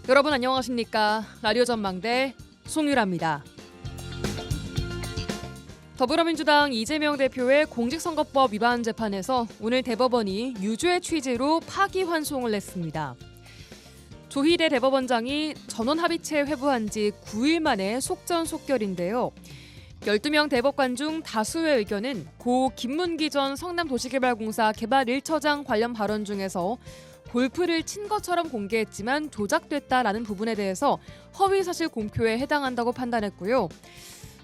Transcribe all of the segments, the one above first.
여러분 안녕하십니까? 라디오 전망대 송유라입니다. 더불어민주당 이재명 대표의 공직선거법 위반 재판에서 오늘 대법원이 유죄 취지로 파기환송을 냈습니다. 조희대 대법원장이 전원합의체 회부한 지 9일 만에 속전속결인데요. 12명 대법관 중 다수의 의견은 고 김문기 전 성남도시개발공사 개발 1처장 관련 발언 중에서 골프를 친 것처럼 공개했지만 조작됐다라는 부분에 대해서 허위사실 공표에 해당한다고 판단했고요.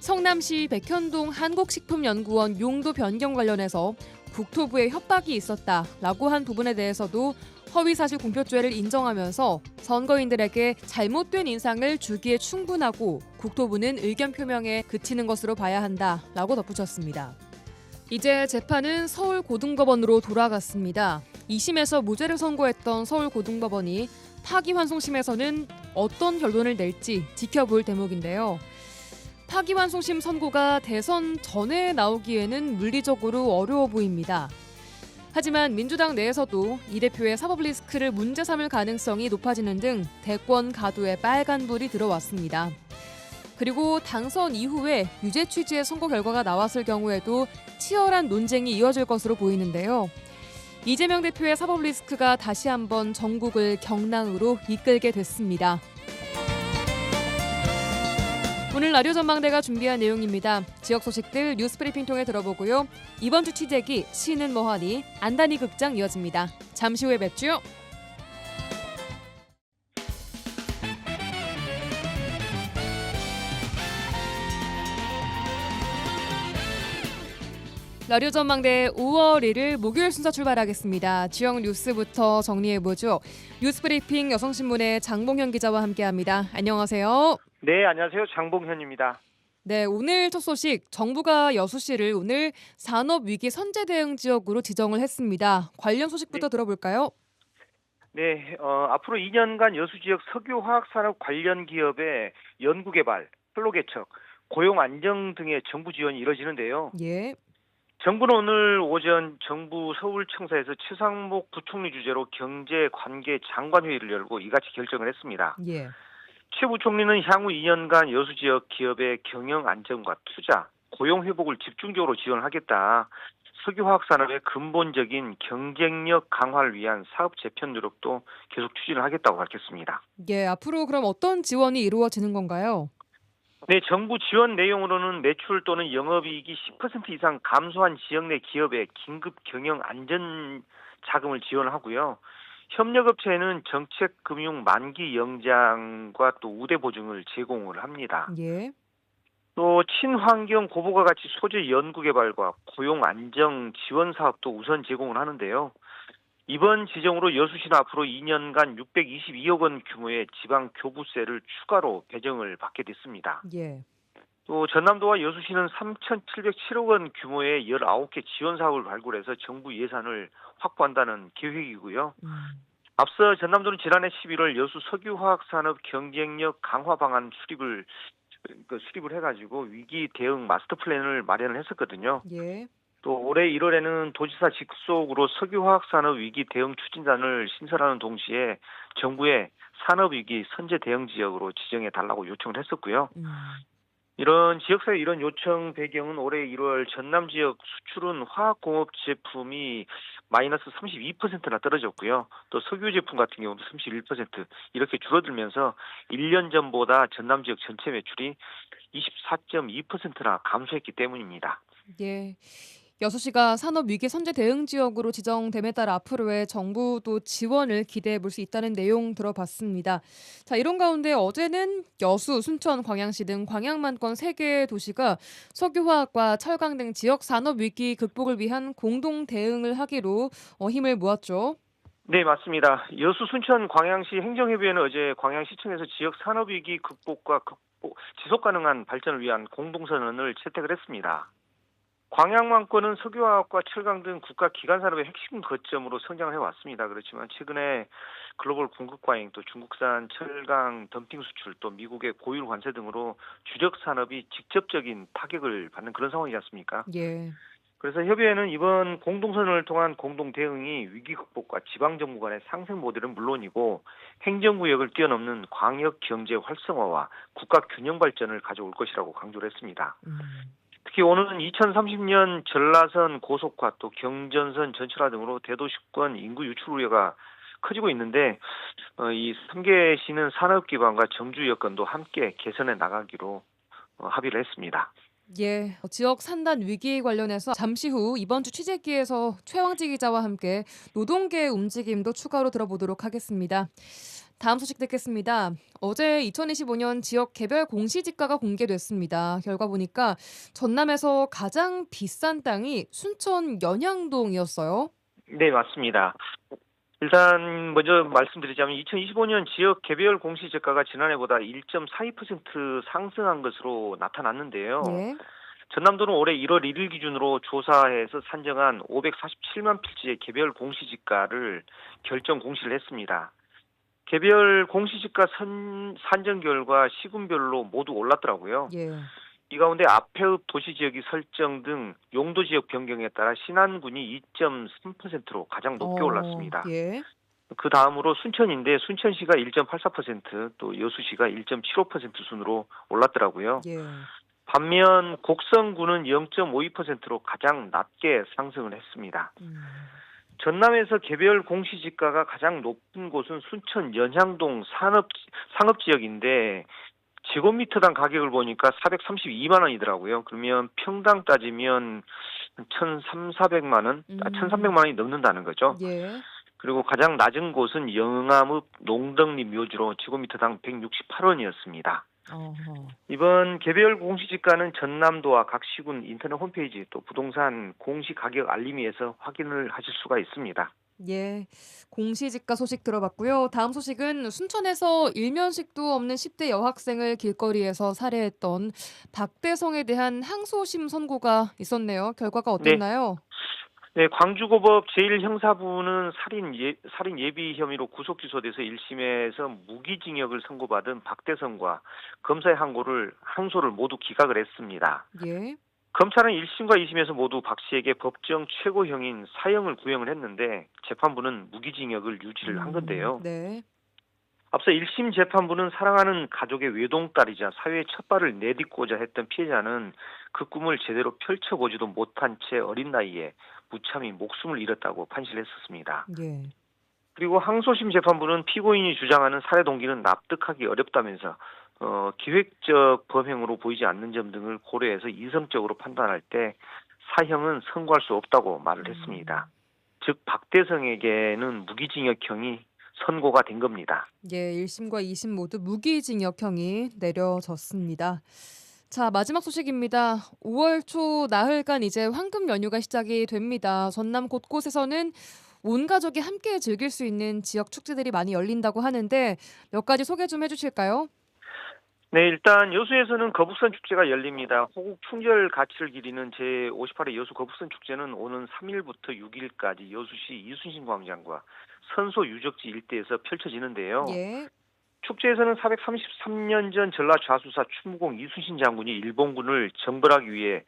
성남시 백현동 한국식품연구원 용도 변경 관련해서 국토부의 협박이 있었다라고 한 부분에 대해서도 허위사실 공표죄를 인정하면서 선거인들에게 잘못된 인상을 주기에 충분하고 국토부는 의견 표명에 그치는 것으로 봐야 한다라고 덧붙였습니다. 이제 재판은 서울고등법원으로 돌아갔습니다. 2심에서 무죄를 선고했던 서울고등법원이 파기환송심에서는 어떤 결론을 낼지 지켜볼 대목인데요. 파기환송심 선고가 대선 전에 나오기에는 물리적으로 어려워 보입니다. 하지만 민주당 내에서도 이 대표의 사법 리스크를 문제 삼을 가능성이 높아지는 등 대권 가도에 빨간불이 들어왔습니다. 그리고 당선 이후에 유죄 취지의 선거 결과가 나왔을 경우에도 치열한 논쟁이 이어질 것으로 보이는데요. 이재명 대표의 사법 리스크가 다시 한번 전국을 경랑으로 이끌게 됐습니다. 오늘 라디오 전망대가 준비한 내용입니다. 지역 소식들 뉴스브리핑 통해 들어보고요. 이번 주 취재기 시는 뭐하니 안다니 극장 이어집니다. 잠시 후에 뵙죠. 라디오 전망대 5월 1일 목요일 순서 출발하겠습니다. 지역 뉴스부터 정리해보죠. 뉴스브리핑 여성신문의 장봉현 기자와 함께합니다. 안녕하세요. 네, 안녕하세요. 장봉현입니다. 네, 오늘 첫 소식, 정부가 여수시를 오늘 산업위기 선제 대응 지역으로 지정을 했습니다. 관련 소식부터 들어볼까요? 네, 앞으로 2년간 여수 지역 석유화학산업 관련 기업의 연구개발, 근로개척, 고용 안정 등의 정부 지원이 이뤄지는데요. 예. 정부는 오늘 오전 정부 서울청사에서 최상목 부총리 주재로 경제관계 장관회의를 열고 이같이 결정을 했습니다. 예. 최 부총리는 향후 2년간 여수 지역 기업의 경영 안정과 투자, 고용 회복을 집중적으로 지원하겠다. 석유화학 산업의 근본적인 경쟁력 강화를 위한 사업 재편 노력도 계속 추진을 하겠다고 밝혔습니다. 예, 앞으로 그럼 어떤 지원이 이루어지는 건가요? 네, 정부 지원 내용으로는 매출 또는 영업이익이 10% 이상 감소한 지역 내 기업의 긴급 경영 안전 자금을 지원하고요. 협력업체에는 정책금융 만기 영장과 또 우대 보증을 제공을 합니다. 예. 또 친환경 고부가 가치 소재 연구 개발과 고용 안정 지원 사업도 우선 제공을 하는데요. 이번 지정으로 여수시는 앞으로 2년간 622억 원 규모의 지방 교부세를 추가로 배정을 받게 됐습니다. 예. 또 전남도와 여수시는 3,707억 원 규모의 19개 지원 사업을 발굴해서 정부 예산을 확보한다는 계획이고요. 앞서 전남도는 지난해 11월 여수 석유화학산업 경쟁력 강화 방안 수립을 해가지고 위기 대응 마스터 플랜을 마련을 했었거든요. 예. 또 올해 1월에는 도지사 직속으로 석유화학산업 위기 대응 추진단을 신설하는 동시에 정부의 산업위기 선제 대응 지역으로 지정해 달라고 요청을 했었고요. 이런 지역사회 이런 요청 배경은 올해 1월 전남 지역 수출은 화학공업 제품이 마이너스 32%나 떨어졌고요. 또 석유 제품 같은 경우도 31% 이렇게 줄어들면서 1년 전보다 전남 지역 전체 매출이 24.2%나 감소했기 때문입니다. 예. 여수시가 산업위기 선제 대응 지역으로 지정됨에 따라 앞으로의 정부도 지원을 기대해 볼 수 있다는 내용 들어봤습니다. 자, 이런 가운데 어제는 여수, 순천, 광양시 등 광양만권 3개의 도시가 석유화학과 철강 등 지역 산업위기 극복을 위한 공동 대응을 하기로 힘을 모았죠. 네, 맞습니다. 여수, 순천, 광양시 행정협의회는 어제 광양시청에서 지역 산업위기 극복과 지속 가능한 발전을 위한 공동선언을 채택을 했습니다. 광양만권은 석유화학과 철강 등 국가 기관 산업의 핵심 거점으로 성장을 해왔습니다. 그렇지만 최근에 글로벌 공급 과잉, 또 중국산 철강 덤핑 수출, 또 미국의 고율 관세 등으로 주력 산업이 직접적인 타격을 받는 그런 상황이지 않습니까? 예. 그래서 협의회는 이번 공동선언을 통한 공동 대응이 위기 극복과 지방정부 간의 상생 모델은 물론이고 행정구역을 뛰어넘는 광역 경제 활성화와 국가 균형 발전을 가져올 것이라고 강조를 했습니다. 음. 특히 오는 2030년 전라선 고속화 또 경전선 전철화 등으로 대도시권 인구 유출 우려가 커지고 있는데 이 3개 시는 산업 기반과 정주 여건도 함께 개선해 나가기로 합의를 했습니다. 예, 지역 산단 위기 관련해서 잠시 후 이번 주 취재기에서 최왕지 기자와 함께 노동계의 움직임도 추가로 들어보도록 하겠습니다. 다음 소식 듣겠습니다. 어제 2025년 지역 개별 공시지가가 공개됐습니다. 결과 보니까 전남에서 가장 비싼 땅이 순천 연양동이었어요. 네, 맞습니다. 일단 먼저 말씀드리자면 2025년 지역 개별 공시지가가 지난해보다 1.42% 상승한 것으로 나타났는데요. 예. 전남도는 올해 1월 1일 기준으로 조사해서 산정한 547만 필지의 개별 공시지가를 결정 공시를 했습니다. 개별 공시지가 산정 결과 시군별로 모두 올랐더라고요. 예. 이 가운데 앞해읍 도시지역이 설정 등 용도지역 변경에 따라 신안군이 2.3%로 가장 높게 올랐습니다. 예. 그 다음으로 순천인데 순천시가 1.84%, 또 여수시가 1.75% 순으로 올랐더라고요. 예. 반면 곡성군은 0.52%로 가장 낮게 상승을 했습니다. 전남에서 개별 공시지가가 가장 높은 곳은 순천 연향동 상업지역인데 제곱미터당 가격을 보니까 432만 원이더라고요. 그러면 평당 따지면 1,300만 원, 1,300만 원이 넘는다는 거죠. 예. 그리고 가장 낮은 곳은 영암읍 농덕리 묘지로 제곱미터당 168원이었습니다. 이번 개별 공시지가는 전남도와 각 시군 인터넷 홈페이지 또 부동산 공시가격 알림이에서 확인을 하실 수가 있습니다. 예, 공시지가 소식 들어봤고요. 다음 소식은 순천에서 일면식도 없는 10대 여학생을 길거리에서 살해했던 박대성에 대한 항소심 선고가 있었네요. 결과가 어땠나요? 네, 광주고법 제1형사부는 살인 예비 혐의로 구속 기소돼서 1심에서 무기징역을 선고받은 박대성과 검사의 항소를 모두 기각을 했습니다. 예. 검찰은 1심과 2심에서 모두 박 씨에게 법정 최고형인 사형을 구형을 했는데 재판부는 무기징역을 유지를 한 건데요. 네. 앞서 1심 재판부는 사랑하는 가족의 외동딸이자 사회에 첫 발을 내딛고자 했던 피해자는 그 꿈을 제대로 펼쳐보지도 못한 채 어린 나이에 무참히 목숨을 잃었다고 판시를 했었습니다. 예. 그리고 항소심 재판부는 피고인이 주장하는 살해 동기는 납득하기 어렵다면서 기획적 범행으로 보이지 않는 점 등을 고려해서 이성적으로 판단할 때 사형은 선고할 수 없다고 말을 했습니다. 즉 박대성에게는 무기징역형이 선고가 된 겁니다. 예, 1심과 2심 모두 무기징역형이 내려졌습니다. 자, 마지막 소식입니다. 5월 초 나흘간 이제 황금 연휴가 시작이 됩니다. 전남 곳곳에서는 온 가족이 함께 즐길 수 있는 지역 축제들이 많이 열린다고 하는데 몇 가지 소개 좀 해주실까요? 네, 일단 여수에서는 거북선 축제가 열립니다. 호국 충절 가치를 기리는 제58회 여수 거북선 축제는 오는 3일부터 6일까지 여수시 이순신 광장과 선소 유적지 일대에서 펼쳐지는데요. 예. 축제에서는 433년 전 전라 좌수사 추무공 이순신 장군이 일본군을 정벌하기 위해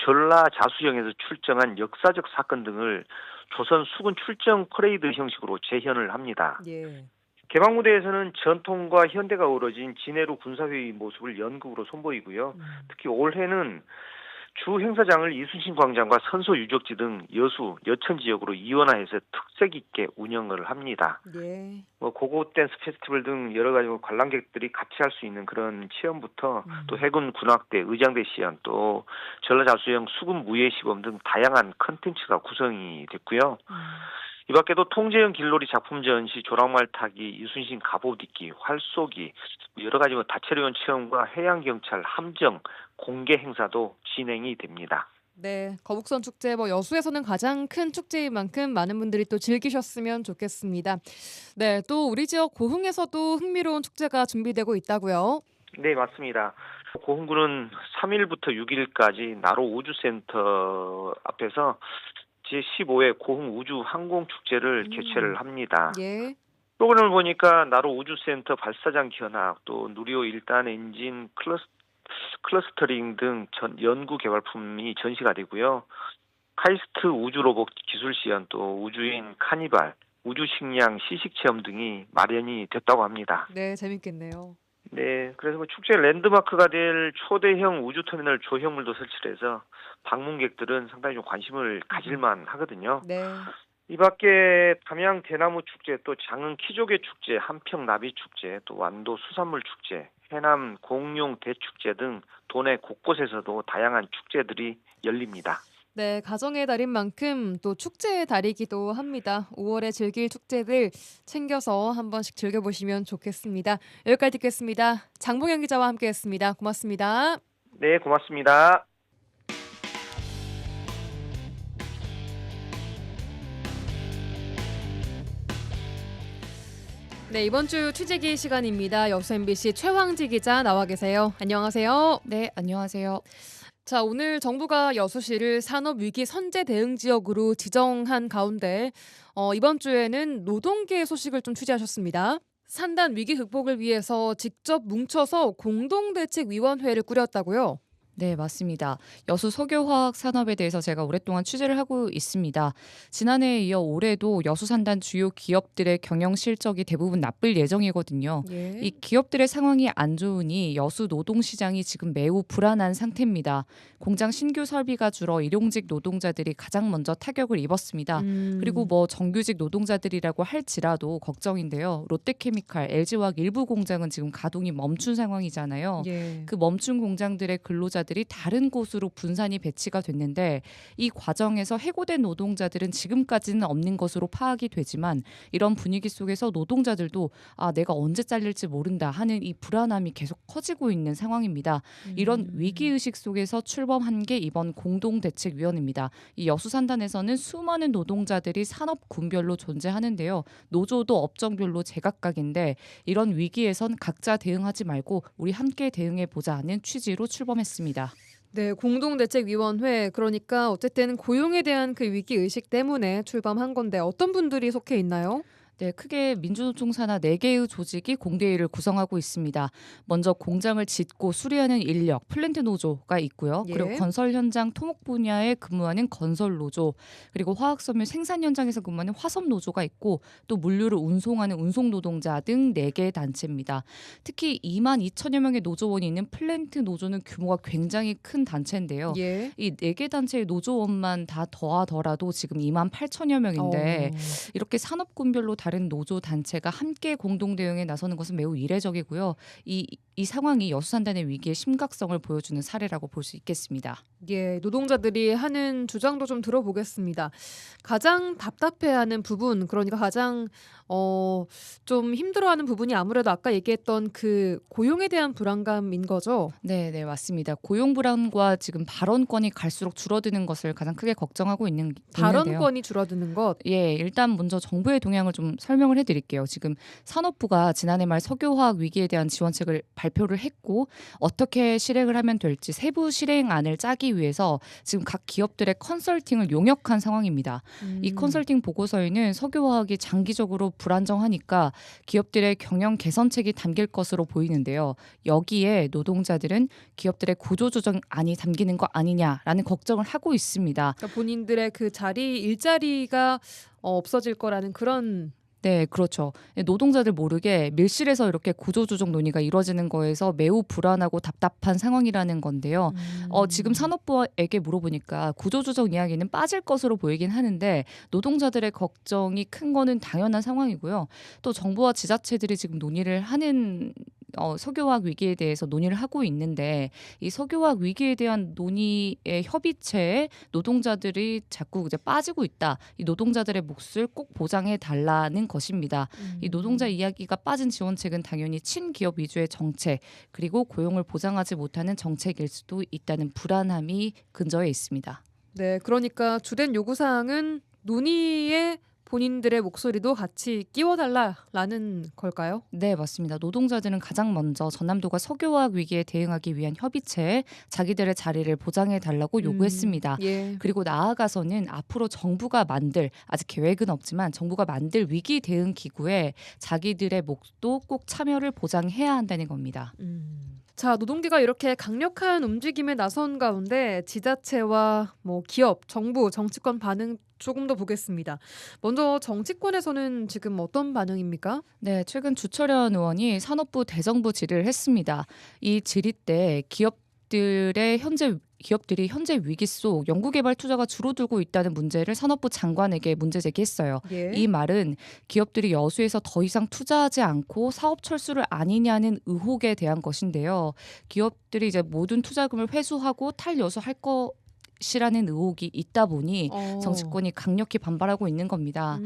전라 자수령에서 출정한 역사적 사건 등을 조선 수군 출정 퍼레이드 형식으로 재현을 합니다. 예. 개막 무대에서는 전통과 현대가 어우러진 진해루 군사회의 모습을 연극으로 선보이고요. 특히 올해는 주 행사장을 이순신 광장과 선소 유적지 등 여수, 여천 지역으로 이원화해서 특색 있게 운영을 합니다. 예. 고고 댄스 페스티벌 등 여러 가지 관람객들이 같이 할 수 있는 그런 체험부터 또 해군 군악대, 의장대 시연, 또 전라자수형 수군 무예 시범 등 다양한 컨텐츠가 구성이 됐고요. 이 밖에도 통제형 길놀이 작품 전시, 조랑말 타기, 이순신 갑옷 입기, 활쏘기, 여러 가지 다채로운 체험과 해양경찰, 함정, 공개 행사도 진행이 됩니다. 네, 거북선 축제 여수에서는 가장 큰 축제인 만큼 많은 분들이 또 즐기셨으면 좋겠습니다. 네, 또 우리 지역 고흥에서도 흥미로운 축제가 준비되고 있다고요. 네, 맞습니다. 고흥군은 3일부터 6일까지 나로 우주센터 앞에서 제15회 고흥 우주 항공 축제를 개최를 합니다. 예. 프로그램을 보니까 나로 우주센터 발사장 견학, 또 누리호 1단 엔진 클러스터링 등 연구 개발품이 전시가 되고요. 카이스트 우주로봇 기술 시연, 또 우주인 카니발, 우주식량 시식체험 등이 마련이 됐다고 합니다. 네, 재밌겠네요. 네, 그래서 축제 랜드마크가 될 초대형 우주터미널 조형물도 설치를 해서 방문객들은 상당히 좀 관심을 가질만 하거든요. 네. 이 밖에 담양 대나무 축제, 또 장흥 키조개 축제, 한평 나비 축제, 또 완도 수산물 축제, 해남 공룡 대축제 등 도내 곳곳에서도 다양한 축제들이 열립니다. 네, 가정의 달인 만큼 또 축제의 달이기도 합니다. 5월에 즐길 축제들 챙겨서 한 번씩 즐겨보시면 좋겠습니다. 여기까지 듣겠습니다. 장봉현 기자와 함께했습니다. 고맙습니다. 네, 고맙습니다. 네, 이번 주 취재기 시간입니다. 여수 MBC 최황지 기자 나와 계세요. 안녕하세요. 네, 안녕하세요. 자, 오늘 정부가 여수시를 산업위기 선제 대응 지역으로 지정한 가운데 이번 주에는 노동계의 소식을 좀 취재하셨습니다. 산단 위기 극복을 위해서 직접 뭉쳐서 공동대책위원회를 꾸렸다고요? 네, 맞습니다. 여수 석유화학 산업에 대해서 제가 오랫동안 취재를 하고 있습니다. 지난해에 이어 올해도 여수 산단 주요 기업들의 경영 실적이 대부분 나쁠 예정이거든요. 예. 이 기업들의 상황이 안 좋으니 여수 노동시장이 지금 매우 불안한 상태입니다. 공장 신규 설비가 줄어 일용직 노동자들이 가장 먼저 타격을 입었습니다. 그리고 뭐 정규직 노동자들이라고 할지라도 걱정인데요. 롯데케미칼, LG화학 일부 공장은 지금 가동이 멈춘 상황이잖아요. 예. 그 멈춘 공장들의 근로자들이 다른 곳으로 분산이 배치가 됐는데 이 과정에서 해고된 노동자들은 지금까지는 없는 것으로 파악이 되지만 이런 분위기 속에서 노동자들도 내가 언제 잘릴지 모른다 하는 이 불안함이 계속 커지고 있는 상황입니다. 이런 위기의식 속에서 출범한 게 이번 공동대책위원회입니다. 이 여수산단에서는 수많은 노동자들이 산업군별로 존재하는데요. 노조도 업종별로 제각각인데 이런 위기에선 각자 대응하지 말고 우리 함께 대응해보자 하는 취지로 출범했습니다. 네, 공동대책위원회 그러니까 어쨌든 고용에 대한 그 위기 의식 때문에 출범한 건데 어떤 분들이 속해 있나요? 네, 크게 민주노총 산하 4개의 조직이 공대회를 구성하고 있습니다. 먼저 공장을 짓고 수리하는 인력, 플랜트 노조가 있고요. 예. 그리고 건설 현장 토목 분야에 근무하는 건설 노조, 그리고 화학섬유 생산 현장에서 근무하는 화섬 노조가 있고 또 물류를 운송하는 운송 노동자 등 4개 단체입니다. 특히 2만 2천여 명의 노조원이 있는 플랜트 노조는 규모가 굉장히 큰 단체인데요. 예. 이 4개 단체의 노조원만 다 더하더라도 지금 2만 8천여 명인데 이렇게 산업군별로 다른 노조 단체가 함께 공동 대응에 나서는 것은 매우 이례적이고요. 이 상황이 여수산단의 위기의 심각성을 보여주는 사례라고 볼 수 있겠습니다. 예, 노동자들이 하는 주장도 좀 들어보겠습니다. 가장 답답해하는 부분, 그러니까 가장 좀 힘들어하는 부분이 아무래도 아까 얘기했던 그 고용에 대한 불안감인 거죠. 네, 맞습니다. 고용 불안과 지금 발언권이 갈수록 줄어드는 것을 가장 크게 걱정하고 있는데요. 발언권이 줄어드는 것. 예, 일단 먼저 정부의 동향을 좀 설명을 해드릴게요. 지금 산업부가 지난해 말 석유화학 위기에 대한 지원책을 발표를 했고 어떻게 실행을 하면 될지 세부 실행안을 짜기 위해서 지금 각 기업들의 컨설팅을 용역한 상황입니다. 이 컨설팅 보고서에는 석유화학이 장기적으로 불안정하니까 기업들의 경영 개선책이 담길 것으로 보이는데요. 여기에 노동자들은 기업들의 구조조정안이 담기는 거 아니냐라는 걱정을 하고 있습니다. 그러니까 본인들의 그 일자리가 없어질 거라는 그런. 네, 그렇죠. 노동자들 모르게 밀실에서 이렇게 구조조정 논의가 이루어지는 거에서 매우 불안하고 답답한 상황이라는 건데요. 지금 산업부에게 물어보니까 구조조정 이야기는 빠질 것으로 보이긴 하는데 노동자들의 걱정이 큰 거는 당연한 상황이고요. 또 정부와 지자체들이 지금 논의를 하는 석유화학 위기에 대해서 논의를 하고 있는데 이 석유화학 위기에 대한 논의의 협의체에 노동자들이 자꾸 이제 빠지고 있다. 이 노동자들의 몫을 꼭 보장해 달라는 것입니다. 이 노동자 이야기가 빠진 지원책은 당연히 친기업 위주의 정책 그리고 고용을 보장하지 못하는 정책일 수도 있다는 불안함이 근저에 있습니다. 네, 그러니까 주된 요구사항은 논의에 본인들의 목소리도 같이 끼워달라라는 걸까요? 네, 맞습니다. 노동자들은 가장 먼저 전남도가 석유화학 위기에 대응하기 위한 협의체에 자기들의 자리를 보장해 달라고 요구했습니다. 예. 그리고 나아가서는 앞으로 정부가 만들, 아직 계획은 없지만 정부가 만들 위기 대응 기구에 자기들의 몫도 꼭 참여를 보장해야 한다는 겁니다. 자, 노동계가 이렇게 강력한 움직임에 나선 가운데 지자체와 기업, 정부, 정치권 반응 조금 더 보겠습니다. 먼저 정치권에서는 지금 어떤 반응입니까? 네, 최근 주철현 의원이 산업부 대정부 질의를 했습니다. 이 질의 때 기업들이 현재 위기 속 연구개발 투자가 줄어들고 있다는 문제를 산업부 장관에게 문제 제기했어요. 예. 이 말은 기업들이 여수에서 더 이상 투자하지 않고 사업 철수를 아니냐는 의혹에 대한 것인데요. 기업들이 이제 모든 투자금을 회수하고 탈여수할 것이라는 의혹이 있다 보니 정치권이 강력히 반발하고 있는 겁니다.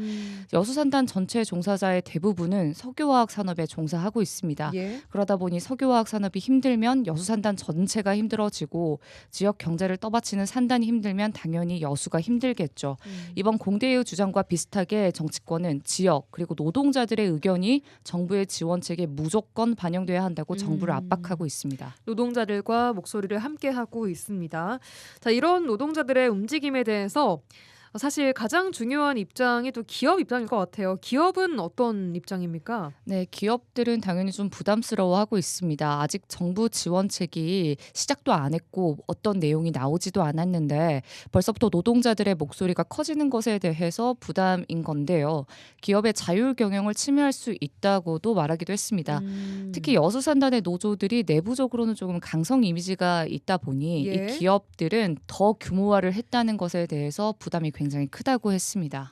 여수산단 전체 종사자의 대부분은 석유화학 산업에 종사하고 있습니다. 예. 그러다 보니 석유화학 산업이 힘들면 여수산단 전체가 힘들어지고 지역 경제를 떠받치는 산단이 힘들면 당연히 여수가 힘들겠죠. 이번 공대의 주장과 비슷하게 정치권은 지역 그리고 노동자들의 의견이 정부의 지원책에 무조건 반영돼야 한다고 정부를 압박하고 있습니다. 노동자들과 목소리를 함께하고 있습니다. 자, 이런 노동자들의 움직임에 대해서 사실 가장 중요한 입장이 또 기업 입장일 것 같아요. 기업은 어떤 입장입니까? 네, 기업들은 당연히 좀 부담스러워하고 있습니다. 아직 정부 지원책이 시작도 안 했고 어떤 내용이 나오지도 않았는데 벌써부터 노동자들의 목소리가 커지는 것에 대해서 부담인 건데요. 기업의 자율 경영을 침해할 수 있다고도 말하기도 했습니다. 특히 여수산단의 노조들이 내부적으로는 조금 강성 이미지가 있다 보니 예. 이 기업들은 더 규모화를 했다는 것에 대해서 부담이 굉장히 크다고 했습니다.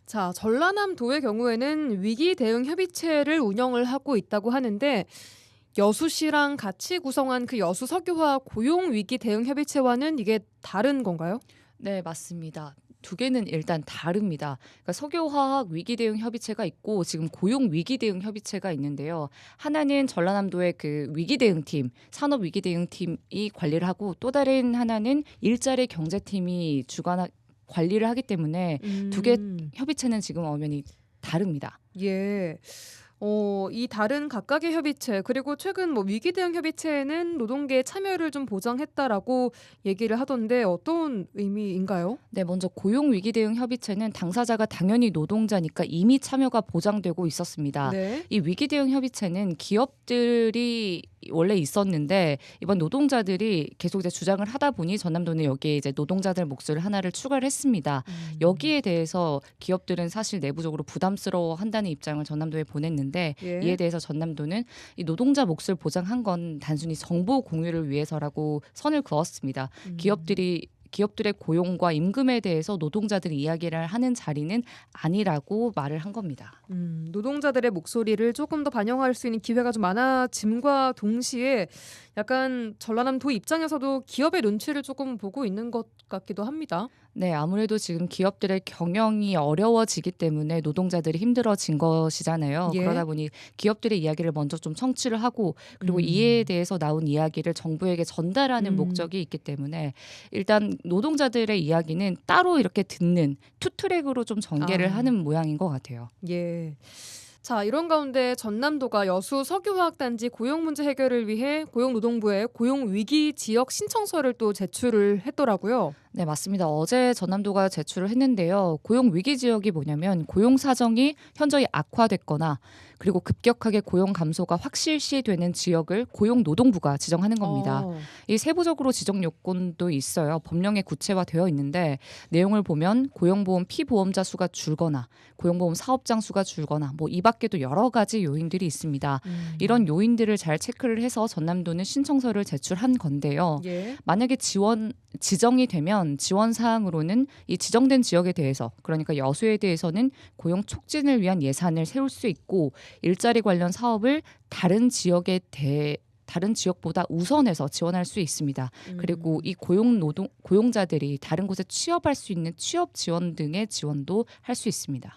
자, 전라남도의 경우에는 위기 대응 협의체를 운영을 하고 있다고 하는데 여수시랑 같이 구성한 그 여수 석유화학 고용 위기 대응 협의체와는 이게 다른 건가요? 네, 맞습니다. 두 개는 일단 다릅니다. 그러니까 석유화학 위기 대응 협의체가 있고 지금 고용 위기 대응 협의체가 있는데요. 하나는 전라남도의 그 위기 대응팀, 산업 위기 대응팀이 관리를 하고 또 다른 하나는 일자리 경제팀이 관리를 하기 때문에 두 개 협의체는 지금 엄연히 다릅니다. 예. 이 다른 각각의 협의체 그리고 최근 위기 대응 협의체에는 노동계의 참여를 좀 보장했다라고 얘기를 하던데 어떤 의미인가요? 네, 먼저 고용 위기 대응 협의체는 당사자가 당연히 노동자니까 이미 참여가 보장되고 있었습니다. 네. 이 위기 대응 협의체는 기업들이 원래 있었는데 이번 노동자들이 계속 이제 주장을 하다 보니 전남도는 여기에 이제 노동자들 목소리 하나를 추가를 했습니다. 여기에 대해서 기업들은 사실 내부적으로 부담스러워 한다는 입장을 전남도에 보냈는데 예. 이에 대해서 전남도는 이 노동자 몫을 보장한 건 단순히 정보 공유를 위해서라고 선을 그었습니다. 기업들의 고용과 임금에 대해서 노동자들이 이야기를 하는 자리는 아니라고 말을 한 겁니다. 노동자들의 목소리를 조금 더 반영할 수 있는 기회가 좀 많아짐과 동시에 약간 전라남도 입장에서도 기업의 눈치를 조금 보고 있는 것 같기도 합니다. 네, 아무래도 지금 기업들의 경영이 어려워지기 때문에 노동자들이 힘들어진 것이잖아요. 예. 그러다 보니 기업들의 이야기를 먼저 좀 청취를 하고 그리고 이에 대해서 나온 이야기를 정부에게 전달하는 목적이 있기 때문에 일단 노동자들의 이야기는 따로 이렇게 듣는 투트랙으로 좀 전개를 하는 모양인 것 같아요. 예. 자, 이런 가운데 전남도가 여수 석유화학단지 고용 문제 해결을 위해 고용노동부에 고용위기 지역 신청서를 또 제출을 했더라고요. 네, 맞습니다. 어제 전남도가 제출을 했는데요. 고용 위기 지역이 뭐냐면 고용 사정이 현저히 악화됐거나 그리고 급격하게 고용 감소가 확실시되는 지역을 고용노동부가 지정하는 겁니다. 이 세부적으로 지정 요건도 있어요. 법령에 구체화되어 있는데 내용을 보면 고용보험 피보험자 수가 줄거나 고용보험 사업장 수가 줄거나 이 밖에도 여러 가지 요인들이 있습니다. 이런 요인들을 잘 체크를 해서 전남도는 신청서를 제출한 건데요. 예. 만약에 지정이 되면 지원 사항으로는 이 지정된 지역에 대해서 그러니까 여수에 대해서는 고용 촉진을 위한 예산을 세울 수 있고 일자리 관련 사업을 다른 지역보다 우선해서 지원할 수 있습니다. 그리고 이 고용자들이 다른 곳에 취업할 수 있는 취업 지원 등의 지원도 할 수 있습니다.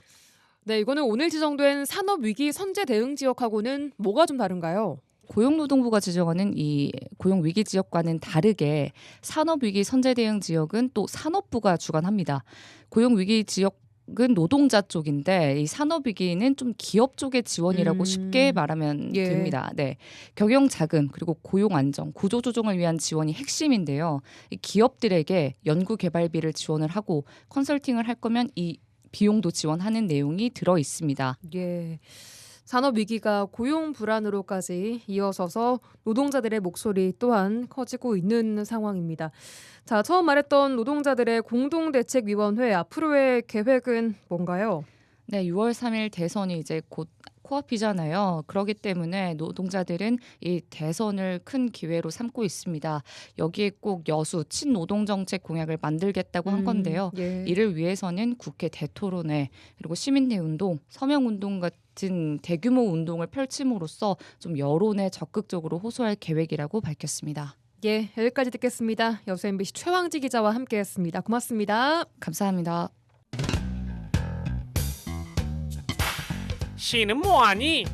네, 이거는 오늘 지정된 산업위기 선제 대응 지역하고는 뭐가 좀 다른가요? 고용노동부가 지정하는 이 고용위기 지역과는 다르게 산업위기 선제대응 지역은 또 산업부가 주관합니다. 고용위기 지역은 노동자 쪽인데 이 산업위기는 좀 기업 쪽의 지원이라고 쉽게 말하면 됩니다. 네, 경영 자금 그리고 고용 안정, 구조 조정을 위한 지원이 핵심인데요. 이 기업들에게 연구 개발비를 지원을 하고 컨설팅을 할 거면 이 비용도 지원하는 내용이 들어 있습니다. 예. 산업 위기가 고용 불안으로까지 이어져서 노동자들의 목소리 또한 커지고 있는 상황입니다. 자, 처음 말했던 노동자들의 공동대책위원회 앞으로의 계획은 뭔가요? 네, 6월 3일 대선이 이제 곧 코앞이잖아요. 그렇기 때문에 노동자들은 이 대선을 큰 기회로 삼고 있습니다. 여기에 꼭 여수 친노동정책 공약을 만들겠다고 한 건데요. 예. 이를 위해서는 국회 대토론회 그리고 시민대운동, 서명운동 같은 대규모 운동을 펼침으로써 좀 여론에 적극적으로 호소할 계획이라고 밝혔습니다. 예, 여기까지 듣겠습니다. 여수 MBC 최황지 기자와 함께했습니다. 고맙습니다. 감사합니다. 시는 뭐하니?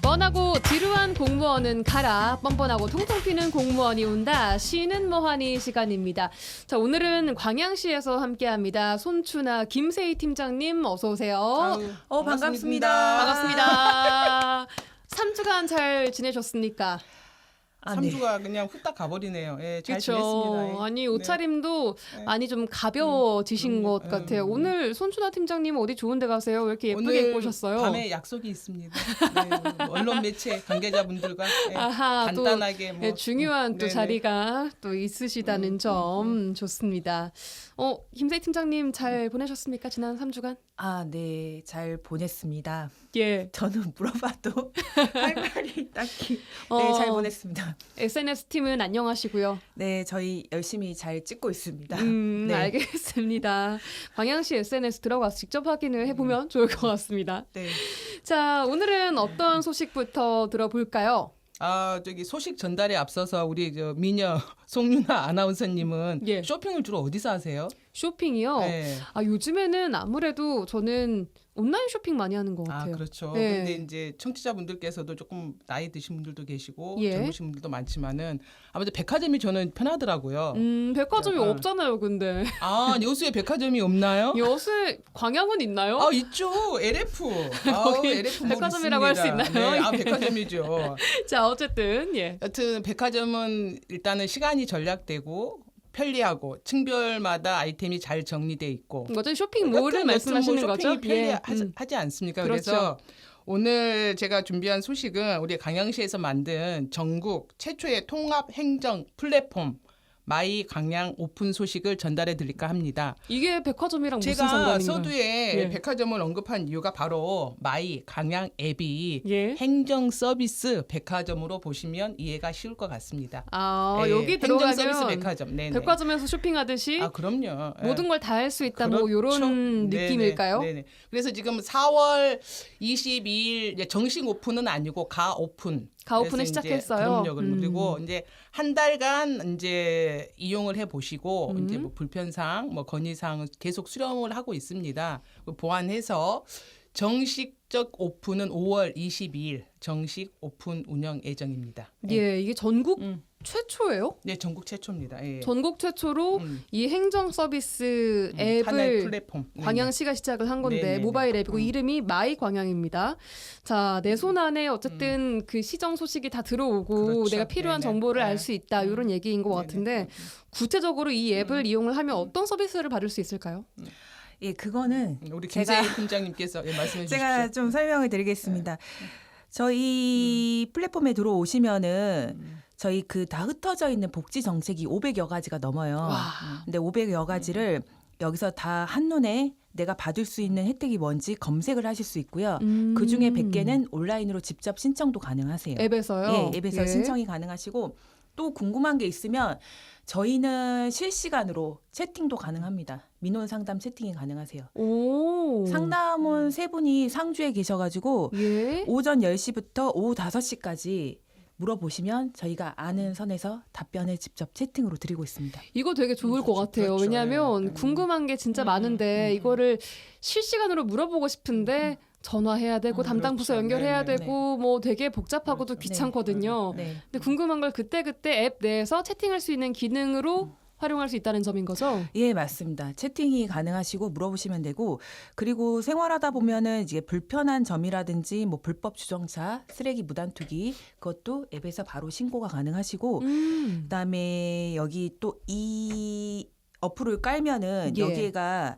뻔하고 지루한 공무원은 가라. 뻔뻔하고 통통 튀는 공무원이 온다. 시는 뭐하니 시간입니다. 자, 오늘은 광양시에서 함께합니다. 손춘아 김세희 팀장님 어서 오세요. 반갑습니다. 반갑습니다. 3주간 잘 지내셨습니까? 3주가 그냥 후딱 가버리네요. 예, 잘 그쵸? 지냈습니다. 예. 아니 옷차림도 네. 많이 좀 가벼워지신 그럼요. 것 같아요. 오늘 손춘아 팀장님 어디 좋은 데 가세요? 왜 이렇게 예쁘게 오늘 입고 오셨어요? 밤에 약속이 있습니다. 네, 언론 매체 관계자분들과 예, 아하, 또 간단하게 뭐 중요한 또 네네. 자리가 또 있으시다는 점 좋습니다. 김세희 팀장님 잘 보내셨습니까? 지난 3주간? 네, 잘 보냈습니다. 예. 저는 물어봐도 할 말이 딱히 어, 잘 보냈습니다. SNS 팀은 안녕하시고요. 네, 저희 열심히 잘 찍고 있습니다. 네. 알겠습니다. 광양시 SNS 들어가서 직접 확인을 해보면 좋을 것 같습니다. 네. 자, 오늘은 어떤 소식부터 들어볼까요? 저기 소식 전달에 앞서서 우리 저 미녀 송윤아 아나운서님은 예. 쇼핑을 주로 어디서 하세요? 쇼핑이요? 네. 요즘에는 아무래도 저는 온라인 쇼핑 많이 하는 것 같아요. 그렇죠. 네. 근데 이제 청취자분들께서도 조금 나이 드신 분들도 계시고 예. 젊으신 분들도 많지만은 아무래도 백화점이 저는 편하더라고요. 백화점이 네. 없잖아요, 근데. 여수에 백화점이 없나요? 여수에 광양은 있나요? 있죠. LF. 거기 LF 몰 백화점이라고 할수 있습니다. 있나요? 네, 예. 백화점이죠. 자, 어쨌든 예. 여튼 백화점은 일단은 시간이 절약되고 편리하고 층별마다 아이템이 잘 정리돼 있고 어쨌든 쇼핑몰을 말씀하시는 쇼핑이 거죠? 편리하지 않습니까? 그렇죠. 그래서 오늘 제가 준비한 소식은 우리 광양시에서 만든 전국 최초의 통합 행정 플랫폼 마이 광양 오픈 소식을 전달해 드릴까 합니다. 이게 백화점이랑 무슨 제가 상관인가요? 서두에 예. 백화점을 언급한 이유가 바로 마이 광양 앱이 예. 행정 서비스 백화점으로 보시면 이해가 쉬울 것 같습니다. 예, 여기 행정 서비스 들어가면 백화점. 네네. 백화점에서 쇼핑하듯이 그럼요. 예. 모든 걸 다 할 수 있다 그렇죠. 뭐 이런 네네, 느낌일까요? 네네. 그래서 지금 4월 22일 정식 오픈은 아니고 가오픈. 가오픈을 그래서 이제 시작했어요. 그럼요. 그리고 이제 한 달간 이제 이용을 해 보시고 이제 뭐 불편사항, 뭐 건의사항 계속 수렴을 하고 있습니다. 보완해서 정식적 오픈은 5월 22일 정식 오픈 운영 예정입니다. 예, 이게 전국 음. 최초예요? 네, 전국 최초입니다. 예. 전국 최초로 이 행정 서비스 하나의 앱을 플랫폼. 네네. 광양시가 시작을 한 건데 네네네. 모바일 앱이고 이름이 마이 광양입니다. 자, 내 손 안에 어쨌든 그 시정 소식이 다 들어오고 그렇죠. 내가 필요한 네네. 정보를 네. 알 수 있다 이런 얘기인 것 네네. 같은데 구체적으로 이 앱을 이용을 하면 어떤 서비스를 받을 수 있을까요? 예, 그거는 우리 제가- 김세희 팀장님께서 말씀해 주십시오. 제가 좀 설명을 드리겠습니다. 저희 플랫폼에 들어오시면은 저희 그 다 흩어져 있는 복지 정책이 500여 가지가 넘어요. 근데 500여 가지를 여기서 다 한눈에 내가 받을 수 있는 혜택이 뭔지 검색을 하실 수 있고요. 그 중에 100개는 온라인으로 직접 신청도 가능하세요. 앱에서요? 예, 앱에서 신청이 가능하시고 또 궁금한 게 있으면 저희는 실시간으로 채팅도 가능합니다. 민원 상담 채팅이 가능하세요. 오. 상담원 세 분이 상주에 계셔가지고 예. 오전 10시부터 오후 5시까지 물어보시면 저희가 아는 선에서 답변을 직접 채팅으로 드리고 있습니다. 이거 되게 좋을 것 같아요. 그렇죠. 왜냐하면 예. 궁금한 게 진짜 많은데 이거를 실시간으로 물어보고 싶은데 전화해야 되고 담당 부서 그렇죠. 연결해야 네네. 되고 뭐 되게 복잡하고도 그렇죠. 귀찮거든요. 네. 근데 궁금한 걸 그때그때 앱 내에서 채팅할 수 있는 기능으로 활용할 수 있다는 점인 거죠? 예, 맞습니다. 채팅이 가능하시고 물어보시면 되고 그리고 생활하다 보면은 이제 불편한 점이라든지 뭐 불법 주정차, 쓰레기 무단 투기 그것도 앱에서 바로 신고가 가능하시고 그다음에 여기 또 이 어플을 깔면은 예. 여기가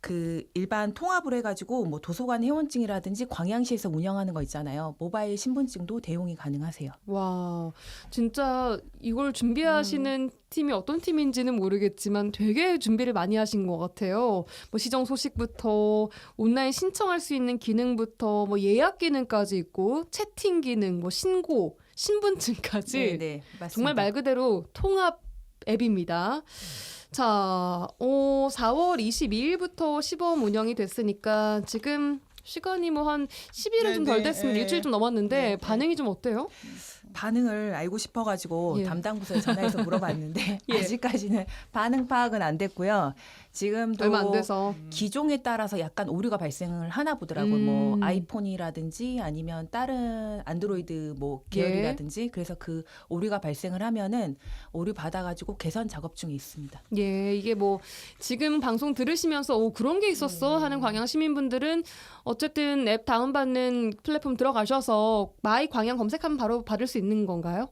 그 일반 통합을 해가지고 뭐 도서관 회원증이라든지 광양시에서 운영하는 거 있잖아요. 모바일 신분증도 대용이 가능하세요. 와, 진짜 이걸 준비하시는 팀이 어떤 팀인지는 모르겠지만 되게 준비를 많이 하신 것 같아요. 뭐 시정 소식부터 온라인 신청할 수 있는 기능부터 뭐 예약 기능까지 있고 채팅 기능, 뭐 신고, 신분증까지 네, 맞습니다. 정말 말 그대로 통합 앱입니다. 자, 4월 22일부터 시범 운영이 됐으니까 지금 시간이 뭐 한 10일은 좀 덜 됐습니다. 일주일 좀 넘었는데 반응이 좀 어때요? 반응을 알고 싶어가지고 예. 담당 부서에 전화해서 물어봤는데 예. 아직까지는 반응 파악은 안 됐고요. 지금도 얼마 안 돼서. 기종에 따라서 약간 오류가 발생을 하나 보더라고요. 뭐 아이폰이라든지 아니면 다른 안드로이드 뭐 계열이라든지 그래서 그 오류가 발생을 하면은 오류 받아가지고 개선 작업 중에 있습니다. 예, 이게 뭐 지금 방송 들으시면서 그런 게 있었어 하는 광양 시민분들은 어쨌든 앱 다운받는 플랫폼 들어가셔서 마이 광양 검색하면 바로 받을 수 있는 건가요?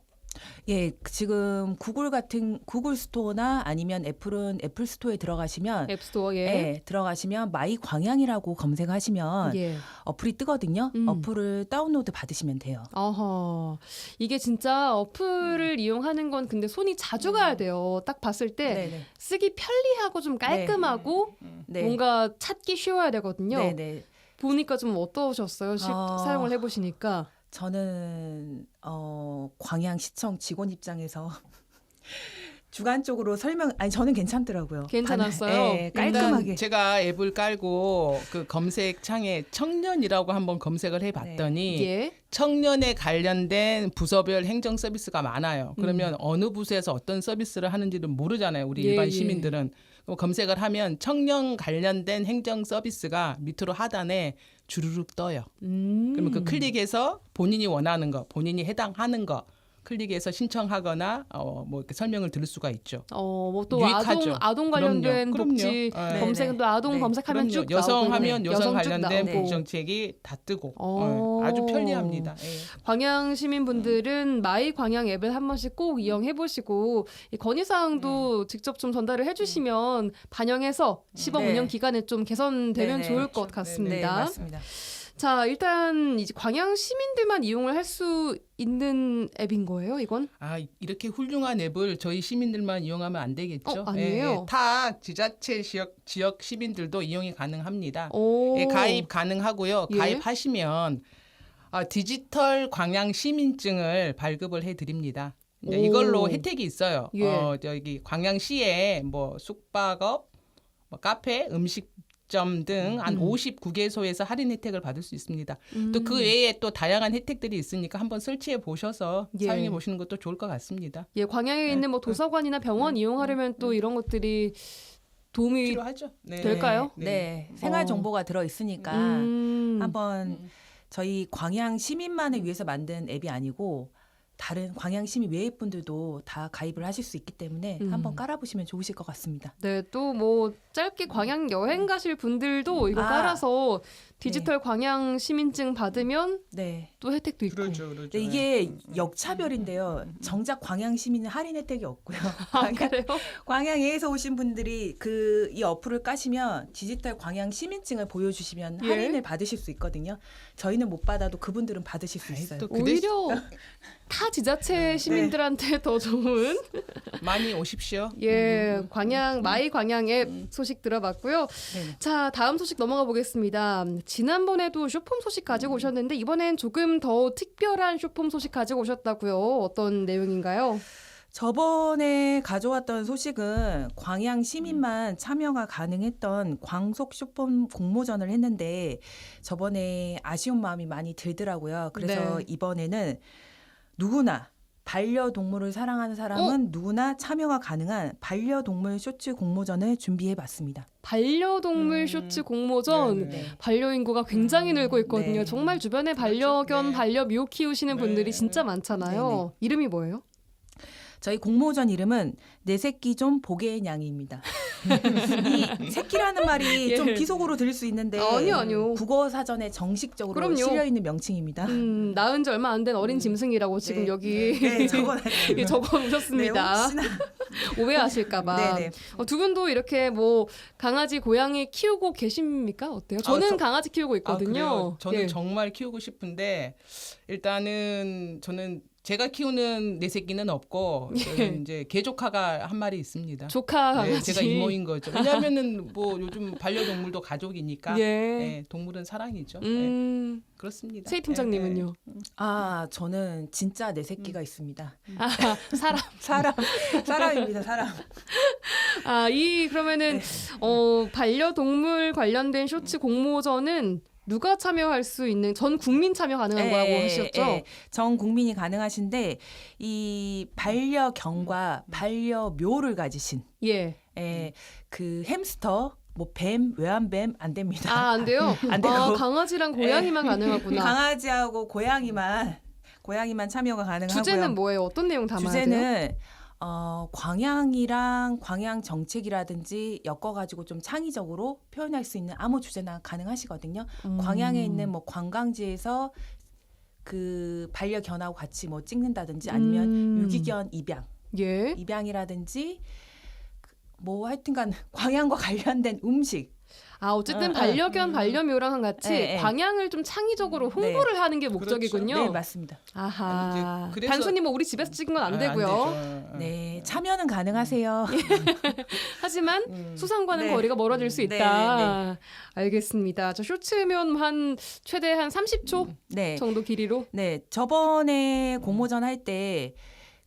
예, 지금 구글 스토어나 아니면 애플은 애플 스토어에 들어가시면 앱스토어 예, 들어가시면 마이 광양이라고 검색하시면 예. 어플이 뜨거든요. 어플을 다운로드 받으시면 돼요. 어허. 이게 진짜 어플을 이용하는 건 근데 손이 자주 가야 돼요. 딱 봤을 때 네네. 쓰기 편리하고 좀 깔끔하고 네. 뭔가 찾기 쉬워야 되거든요. 네네. 보니까 좀 어떠셨어요? 사용을 해보시니까. 저는 광양시청 직원 입장에서 주관적으로 저는 괜찮더라고요. 괜찮았어요? 네, 깔끔하게. 제가 앱을 깔고 그 검색창에 청년이라고 한번 검색을 해봤더니 예. 청년에 관련된 부서별 행정 서비스가 많아요. 그러면 어느 부서에서 어떤 서비스를 하는지는 모르잖아요. 우리 예, 일반 예. 시민들은. 그럼 검색을 하면 청년 관련된 행정 서비스가 밑으로 하단에 주르륵 떠요. 그러면 그 클릭해서 본인이 원하는 거, 본인이 해당하는 거 클릭해서 신청하거나 뭐 이렇게 설명을 들을 수가 있죠. 뭐 또 유익하죠. 아동 관련된 그럼요. 복지 네. 검색은 또 아동 네. 검색하면 그럼요. 쭉 여성 나오고 하면 여성 쭉 관련된 나오고. 복지정책이 다 뜨고 오. 아주 편리합니다. 예. 광양 시민분들은 마이 광양 앱을 한 번씩 꼭 이용해 보시고 이 건의사항도 직접 좀 전달을 해주시면 반영해서 시범 네. 운영 기간에 좀 개선되면 네네. 좋을 것 그렇죠. 같습니다. 네, 맞습니다. 자, 일단 이제 광양 시민들만 이용을 할 수 있는 앱인 거예요, 이건? 이렇게 훌륭한 앱을 저희 시민들만 이용하면 안 되겠죠? 아니에요? 타 지자체 지역 시민들도 이용이 가능합니다. 오. 가입 가능하고요. 예. 가입하시면 디지털 광양 시민증을 발급을 해드립니다. 오. 이걸로 혜택이 있어요. 예. 저기 광양시에 뭐 숙박업, 뭐 카페, 음식점 등 한 59개소에서 할인 혜택을 받을 수 있습니다. 또 그 외에 또 다양한 혜택들이 있으니까 한번 설치해 보셔서 예. 사용해 보시는 것도 좋을 것 같습니다. 예, 광양에 있는 뭐 도서관이나 병원 이용하려면 또 이런 것들이 도움이 필요하죠. 네. 될까요? 네, 생활 정보가 들어 있으니까 한번 저희 광양 시민만을 위해서 만든 앱이 아니고 다른 광양 시민 외의 분들도 다 가입을 하실 수 있기 때문에 한번 깔아보시면 좋으실 것 같습니다. 네, 또 뭐 짧게 광양 여행 가실 분들도 이거 깔아서 디지털 광양 시민증 받으면 네. 또 혜택도 있고. 그렇죠. 네, 이게 역차별인데요. 정작 광양 시민은 할인 혜택이 없고요. 그래요? 광양에서 오신 분들이 이 어플을 까시면 디지털 광양 시민증을 보여주시면 예. 할인을 받으실 수 있거든요. 저희는 못 받아도 그분들은 받으실 수 있어요. 또 오히려 타 지자체 시민들한테 더 좋은 많이 오십시오. 예, 광양 마이 광양 앱 소식 들어봤고요. 네네. 자, 다음 소식 넘어가 보겠습니다. 지난번에도 쇼폼 소식 가지고 오셨는데 이번엔 조금 더 특별한 쇼폼 소식 가지고 오셨다고요. 어떤 내용인가요? 저번에 가져왔던 소식은 광양 시민만 참여가 가능했던 광속 쇼폼 공모전을 했는데 저번에 아쉬운 마음이 많이 들더라고요. 그래서 네. 이번에는 누구나 반려동물을 사랑하는 사람은 누구나 참여가 가능한 반려동물 쇼츠 공모전을 준비해봤습니다. 반려동물 쇼츠 공모전. 네. 반려인구가 굉장히 늘고 있거든요. 네. 정말 주변에 반려견, 네. 반려묘 키우시는 네. 분들이 진짜 많잖아요. 이름이 뭐예요? 저희 공모전 이름은 내 새끼 좀 보게 냥입니다. 이 새끼라는 말이 예. 좀 비속어로 들릴 수 있는데 아니요. 국어 사전에 정식적으로 그럼요. 실려 있는 명칭입니다. 낳은 지 얼마 안 된 어린 짐승이라고 지금 네. 여기 네, 적어놨어요. 예, 적어놓으셨습니다. 네, 혹시나 오해하실까봐. 네네. 두 분도 이렇게 뭐 강아지, 고양이 키우고 계십니까? 어때요? 저는 강아지 키우고 있거든요. 그래요? 저는 예. 정말 키우고 싶은데 일단은 저는 제가 키우는 내 새끼는 없고 저는 이제 개조카가 한 마리 있습니다. 조카 강아지. 네, 제가 이모인 거죠. 왜냐하면은 뭐 요즘 반려동물도 가족이니까 예. 네, 동물은 사랑이죠. 네, 그렇습니다. 세희 팀장님은요? 아 저는 진짜 내 새끼가 있습니다. 아, 사람. 사람입니다. 사람. 그러면은 반려동물 관련된 쇼츠 공모전은 누가 참여할 수 있는 전 국민 참여 가능한 거라고 하셨죠? 전 국민이 가능하신데 이 반려견과 반려묘를 가지신 예. 그 햄스터 뭐 뱀, 외환뱀 안 됩니다. 안 돼요? 안 되고. 강아지랑 고양이만 가능하구나. 강아지하고 고양이만 참여가 가능하고요. 주제는 뭐예요? 어떤 내용 담아야 돼요? 주제는 광양이랑 광양 정책이라든지 엮어가지고 좀 창의적으로 표현할 수 있는 아무 주제나 가능하시거든요. 광양에 있는 뭐 관광지에서 그 반려견하고 같이 뭐 찍는다든지 아니면 유기견 예. 입양이라든지 뭐 하여튼간 광양과 관련된 음식. 어쨌든 반려견, 반려묘랑 같이 광양을 좀 창의적으로 홍보를 하는 게 목적이군요. 그렇죠. 네, 맞습니다. 아하. 이제 그래서- 단순히 뭐 우리 집에서 찍은 건 안 되고요. 안 되죠. 네, 참여는 가능하세요. 하지만 수상과는 네. 거리가 멀어질 수 네, 있다. 알겠습니다. 저 쇼츠면 최대 한 30초 네. 정도 길이로. 네, 저번에 공모전 할 때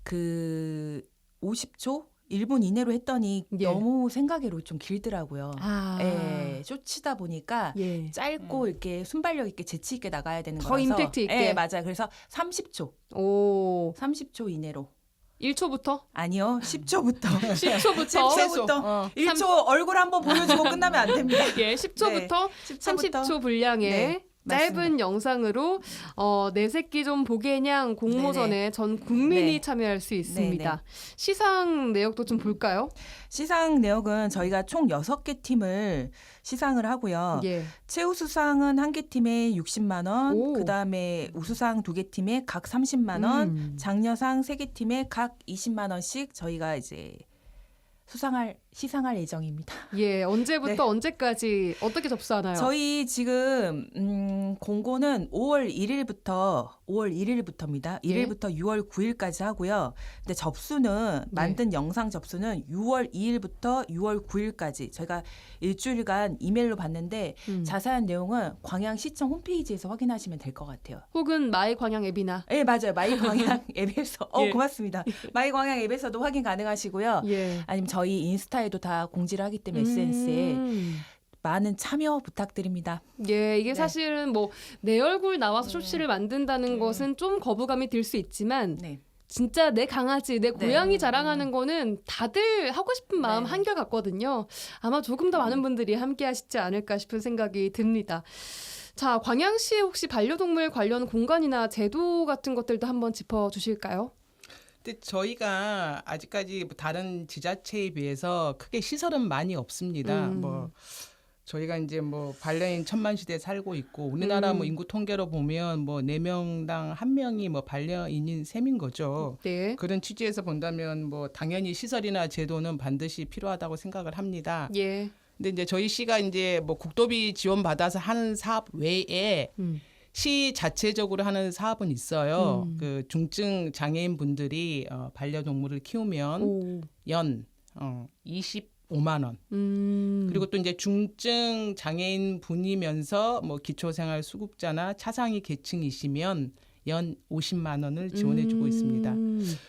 그 50초 1분 이내로 했더니 예. 너무 생각외로 좀 길더라고요. 아. 쇼츠다 보니까 예. 짧고 이렇게 순발력 있게 재치 있게 나가야 되는 더 거라서 임팩트 있게. 네, 맞아요. 그래서 30초 오. 이내로 1초부터? 아니요 10초부터 10초부터? 10초부터 1초 얼굴 한번 보여주고 끝나면 안 됩니다. 예, 10초부터 30초 분량의 네, 짧은 맞습니다. 영상으로 내 새끼 좀 보게냥 공모전에 전 국민이 네. 참여할 수 있습니다. 네네. 시상 내역도 좀 볼까요? 시상 내역은 저희가 총 6개 팀을 시상을 하고요. 예. 최우수상은 한 개 팀에 60만 원, 오. 그다음에 우수상 2개 팀에 각 30만 원, 음. 장려상 3개 팀에 각 20만 원씩 저희가 이제 시상할 예정입니다. 예, 언제부터 네. 언제까지 어떻게 접수하나요? 저희 지금 공고는 5월 1일부터입니다. 예. 1일부터 6월 9일까지 하고요. 근데 접수는 만든 영상 접수는 6월 2일부터 6월 9일까지 저희가 일주일간 이메일로 받는데 자세한 내용은 광양시청 홈페이지에서 확인하시면 될 것 같아요. 혹은 마이 광양 앱이나. 네, 맞아요. 마이 광양 앱에서 예. 고맙습니다. 마이 광양 앱에서도 확인 가능하시고요. 예. 아니면 저희 인스타에도 다 공지를 하기 때문에 SNS에 많은 참여 부탁드립니다. 예, 이게 네. 사실은 뭐 내 얼굴 나와서 쇼츠를 만든다는 것은 좀 거부감이 들 수 있지만 네. 진짜 내 강아지, 내 고양이 자랑하는 거는 다들 하고 싶은 마음 네. 한결같거든요. 아마 조금 더 많은 분들이 함께 하시지 않을까 싶은 생각이 듭니다. 자, 광양시에 혹시 반려동물 관련 공간이나 제도 같은 것들도 한번 짚어주실까요? 근데 저희가 아직까지 다른 지자체에 비해서 크게 시설은 많이 없습니다. 뭐 저희가 이제 뭐 반려인 1000만 시대에 살고 있고 우리나라 뭐 인구 통계로 보면 뭐 4명당 1명이 뭐 반려인인 셈인 거죠. 네. 그런 취지에서 본다면 뭐 당연히 시설이나 제도는 반드시 필요하다고 생각을 합니다. 예. 근데 이제 저희 시가 이제 뭐 국도비 지원 받아서 하는 사업 외에 시 자체적으로 하는 사업은 있어요. 그 중증 장애인 분들이 반려동물을 키우면 연 25만 원. 그리고 또 이제 중증 장애인 분이면서 뭐 기초생활 수급자나 차상위 계층이시면 연 50만 원을 지원해주고 있습니다.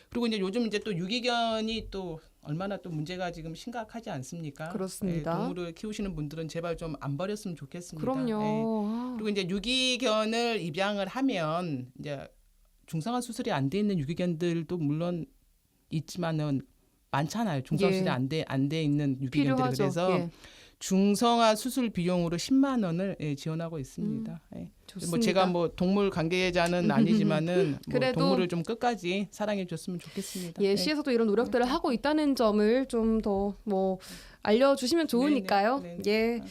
그리고 이제 요즘 이제 또 유기견이 또 얼마나 또 문제가 지금 심각하지 않습니까? 그렇습니다. 예, 동물을 키우시는 분들은 제발 좀 안 버렸으면 좋겠습니다. 그럼요. 예. 그리고 이제 유기견을 입양을 하면 이제 중성화 수술이 안 돼 있는 유기견들도 물론 있지만은 많잖아요. 중성화 수술이 안 돼 있는 유기견들이. 필요하죠. 그래서 예. 중성화 수술 비용으로 10만 원을 지원하고 있습니다. 좋습니다. 뭐 제가 뭐 동물 관계자는 아니지만은 뭐 그래도 동물을 좀 끝까지 사랑해 줬으면 좋겠습니다. 예, 시에서도 이런 노력들을 하고 있다는 점을 좀 더 뭐 알려주시면 좋으니까요. 네네. 예.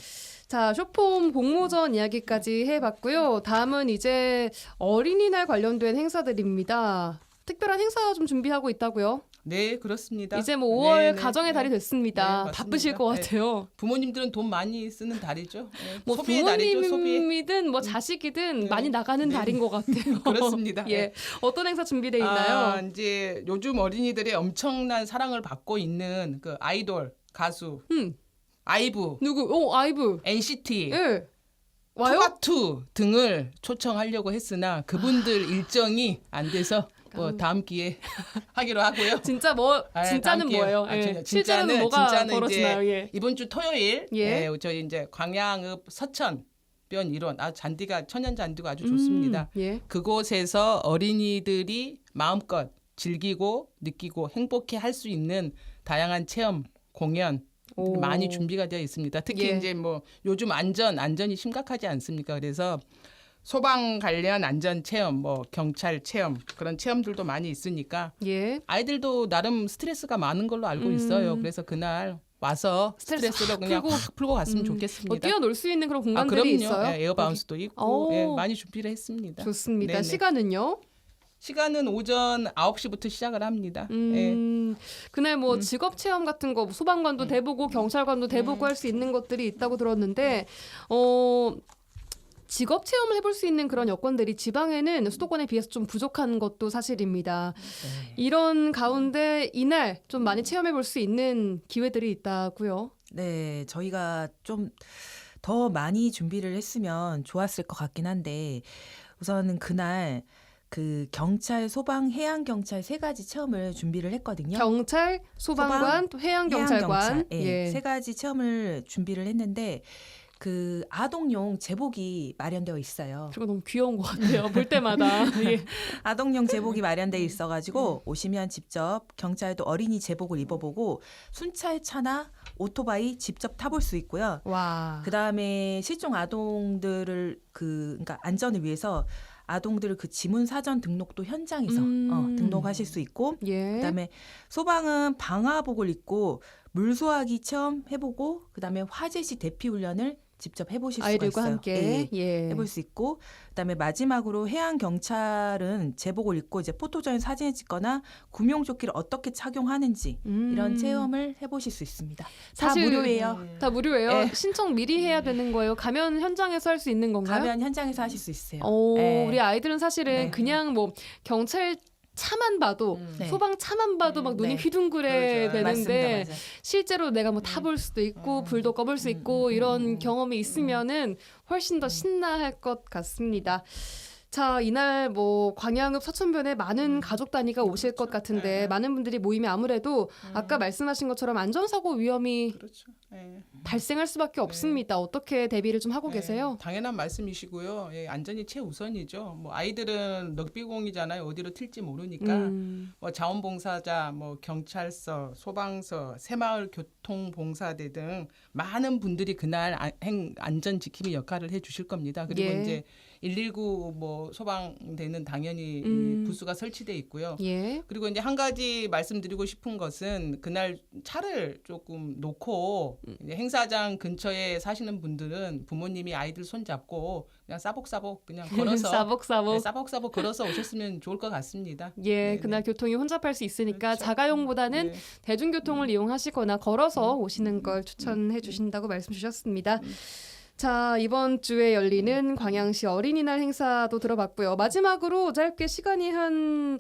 자, 쇼폼 공모전 이야기까지 해봤고요. 다음은 이제 어린이날 관련된 행사들입니다. 특별한 행사 좀 준비하고 있다고요? 네, 그렇습니다. 이제 뭐 5월 네네. 가정의 달이 네. 됐습니다. 네, 맞습니다. 바쁘실 것 네. 같아요. 부모님들은 돈 많이 쓰는 달이죠. 뭐 소비의 달이죠, 소비. 부모님이든 뭐 자식이든 네. 많이 나가는 네. 달인 것 같아요. 그렇습니다. 예, 어떤 행사 준비돼 있나요? 이제 요즘 어린이들의 엄청난 사랑을 받고 있는 그 아이돌 가수 아이브, 누구? 아이브. NCT, 예. 와요? 투바투 등을 초청하려고 했으나 그분들 일정이 안 돼서 뭐 다음 기회에 하기로 하고요. 진짜 뭐 진짜는 다음 기회에. 뭐예요? 예. 실제로는 진짜는 뭐가 진짜는 벌어지나요? 이제 예. 이번 주 토요일 예. 저희 이제 광양읍 서천변 일원 잔디가 천연 잔디가 아주 좋습니다. 예. 그곳에서 어린이들이 마음껏 즐기고 느끼고 행복해 할 수 있는 다양한 체험, 공연 오. 많이 준비가 되어 있습니다. 특히 예. 이제 뭐 요즘 안전이 심각하지 않습니까? 그래서 소방 관련 안전 체험, 뭐 경찰 체험 그런 체험들도 많이 있으니까 예. 아이들도 나름 스트레스가 많은 걸로 알고 있어요. 그래서 그날 와서 스트레스 스트레스를 확 그냥 풀고. 확 풀고 갔으면 뭐 좋겠습니다. 뛰어놀 수 있는 그런 공간들이 그럼요. 있어요? 에어바운스도 있고 오. 많이 준비를 했습니다. 좋습니다. 네네. 시간은요? 시간은 오전 9시부터 시작을 합니다. 예. 그날 뭐 직업 체험 같은 거 소방관도 돼보고 경찰관도 돼보고 할 수 있는 것들이 있다고 들었는데 직업 체험을 해볼 수 있는 그런 여건들이 지방에는 수도권에 비해서 좀 부족한 것도 사실입니다. 이런 가운데 이날 좀 많이 체험해볼 수 있는 기회들이 있다고요. 네, 저희가 좀 더 많이 준비를 했으면 좋았을 것 같긴 한데 우선은 그날 그 경찰, 소방, 해양 경찰 세 가지 체험을 준비를 했거든요. 경찰, 소방관, 또 해양 경찰관. 예, 세 가지 체험을 준비를 했는데 그 아동용 제복이 마련되어 있어요. 그리고 너무 귀여운 것 같아요. 볼 때마다. 예. 아동용 제복이 마련되어 있어가지고 오시면 직접 경찰도 어린이 제복을 입어보고 순찰 차나 오토바이 직접 타볼 수 있고요. 와. 그 다음에 실종 아동들을 그러니까 안전을 위해서 아동들을 그 지문 사전 등록도 현장에서 등록하실 수 있고 예. 그다음에 소방은 방화복을 입고 물소화기 체험 해보고 그다음에 화재시 대피 훈련을 직접 해보실 수가 아이들과 있어요. 함께 예. 해볼 수 있고 그다음에 마지막으로 해양 경찰은 제복을 입고 이제 포토전 사진을 찍거나 구명조끼를 어떻게 착용하는지 이런 체험을 해보실 수 있습니다. 사실 다 무료예요. 다 무료예요. 예. 신청 미리 해야 되는 거예요. 가면 현장에서 할 수 있는 건가요? 가면 현장에서 하실 수 있어요. 오, 예. 우리 아이들은 사실은 네. 그냥 뭐 경찰 차만 봐도 네. 소방 차만 봐도 막 눈이 네. 휘둥그레 그렇죠. 되는데 맞습니다. 실제로 내가 뭐 타볼 수도 있고 불도 꺼볼 수 있고 이런 경험이 있으면은 훨씬 더 신나할 것 같습니다. 자, 이날 뭐 광양읍 서천변에 많은 가족 단위가 오실 것 같은데 많은 분들이 모이면 아무래도 아까 말씀하신 것처럼 안전사고 위험이 그렇죠. 예. 발생할 수밖에 없습니다. 어떻게 대비를 좀 하고 예, 계세요? 당연한 말씀이시고요. 예, 안전이 최우선이죠. 뭐 아이들은 럭비공이잖아요. 어디로 튈지 모르니까 뭐 자원봉사자, 뭐 경찰서, 소방서, 새마을 교통봉사대 등 많은 분들이 그날 안전 지킴이 역할을 해주실 겁니다. 그리고 예. 이제 119 뭐 소방대는 당연히 부스가 설치돼 있고요. 예. 그리고 이제 한 가지 말씀드리고 싶은 것은 그날 차를 조금 놓고 이제 행사장 근처에 사시는 분들은 부모님이 아이들 손 잡고 그냥 싸복싸복 그냥 걸어서 싸복싸복. 네, 싸복싸복 걸어서 오셨으면 좋을 것 같습니다. 예, 네네. 그날 교통이 혼잡할 수 있으니까 그렇죠. 자가용보다는 네. 대중교통을 이용하시거나 걸어서 오시는 걸 추천해 주신다고 말씀 주셨습니다. 자, 이번 주에 열리는 광양시 어린이날 행사도 들어봤고요. 마지막으로 짧게 시간이 한